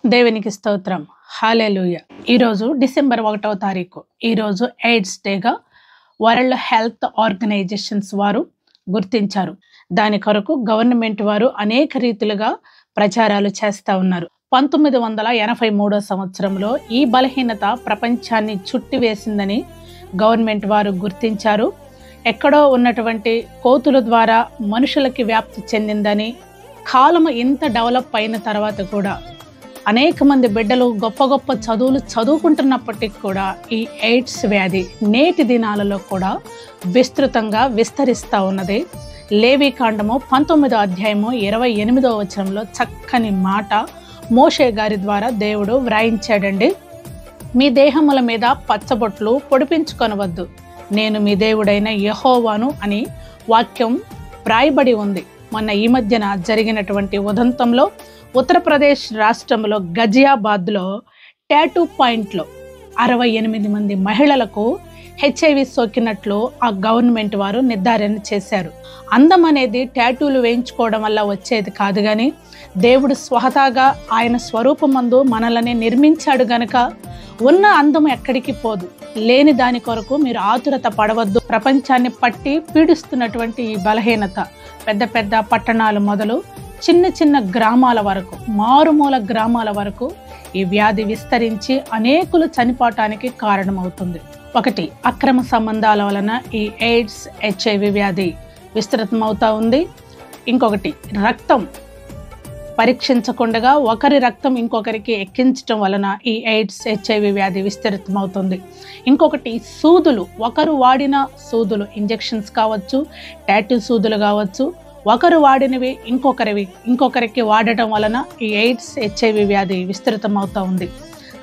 దేవునికి స్తోత్రం. హల్లెలూయా. ఈరోజు డిసెంబర్ 1వ తారీఖు. ఈరోజు ఎయిడ్స్ డేగా వరల్డ్ హెల్త్ ఆర్గనైజేషన్స్ వారు గుర్తించారు. దాని కొరకు గవర్నమెంట్ వారు అనేక రీతిలుగా ప్రచారాలు చేస్తూ ఉన్నారు. 1983 సంవత్సరంలో ఈ బలహీనత ప్రపంచాన్ని చుట్టివేసిందని గవర్నమెంట్ వారు గుర్తించారు. ఎక్కడో ఉన్నటువంటి కోతుల ద్వారా మనుషులకి వ్యాప్తి చెందిందని, కాలం ఇంత డెవలప్ అయిన తర్వాత కూడా అనేక మంది బిడ్డలు గొప్ప గొప్ప చదువులు చదువుకుంటున్నప్పటికీ కూడా ఈ ఎయిడ్స్ వ్యాధి నేటి దినాలలో కూడా విస్తృతంగా విస్తరిస్తూ ఉన్నది. లేవీకాండము 19వ అధ్యాయము 28వ వచనంలో చక్కని మాట మోషే గారి ద్వారా దేవుడు వ్రాయించాడండి. మీ దేహముల మీద పచ్చబొట్లు పొడిపించుకొనవద్దు, నేను మీ దేవుడైన యెహోవాను అని వాక్యం వ్రాయబడి ఉంది. మొన్న ఈ మధ్యన జరిగినటువంటి ఉదంతంలో ఉత్తరప్రదేశ్ రాష్ట్రంలో గజియాబాద్లో టాటూ పాయింట్లో 68 మంది మహిళలకు హెచ్ఐవి సోకినట్లు ఆ గవర్నమెంట్ వారు నిర్ధారణ చేశారు. అందం అనేది టాటూలు వేయించుకోవడం వల్ల వచ్చేది కాదు, కానీ దేవుడు స్వహతాగా ఆయన స్వరూపమందు మనల్ని నిర్మించాడు గనక ఉన్న అందం ఎక్కడికి పోదు. లేని దాని కొరకు మీరు ఆతురత పడవద్దు. ప్రపంచాన్ని పట్టి పీడిస్తున్నటువంటి ఈ బలహీనత పెద్ద పెద్ద పట్టణాలు మొదలు చిన్న చిన్న గ్రామాల వరకు, మారుమూల గ్రామాల వరకు ఈ వ్యాధి విస్తరించి అనేకులు చనిపోవటానికి కారణమవుతుంది. ఒకటి, అక్రమ సంబంధాల వలన ఈ ఎయిడ్స్ హెచ్ఐవి వ్యాధి విస్తృతమవుతా ఉంది. ఇంకొకటి, రక్తం పరీక్షించకుండా ఒకరి రక్తం ఇంకొకరికి ఎక్కించడం వలన ఈ ఎయిడ్స్ హెచ్ఐవి వ్యాధి విస్తృతమవుతుంది. ఇంకొకటి, సూదులు, ఒకరు వాడిన సూదులు, ఇంజెక్షన్స్ కావచ్చు, టాటూ సూదులు కావచ్చు, ఒకరు వాడినవి ఇంకొకరికి వాడటం వలన ఈ ఎయిడ్స్ హెచ్ఐవి వ్యాధి విస్తృతమవుతూ ఉంది.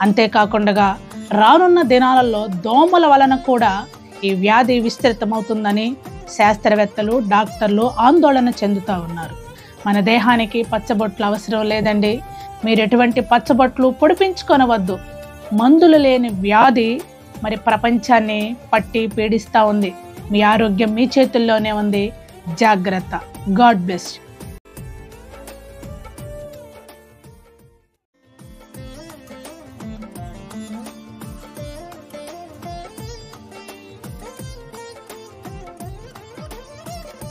అంతేకాకుండా రానున్న దినాలలో దోమల వలన కూడా ఈ వ్యాధి విస్తృతమవుతుందని శాస్త్రవేత్తలు, డాక్టర్లు ఆందోళన చెందుతూ ఉన్నారు. మన దేహానికి పచ్చబొట్లు అవసరం లేదండి. మీరు ఎటువంటి పచ్చబొట్లు పొడిపించుకొనవద్దు. మందులు లేని వ్యాధి మరి ప్రపంచాన్ని పట్టి పీడిస్తూ ఉంది. మీ ఆరోగ్యం మీ చేతుల్లోనే ఉంది. జాగ్రత్త. God bless you.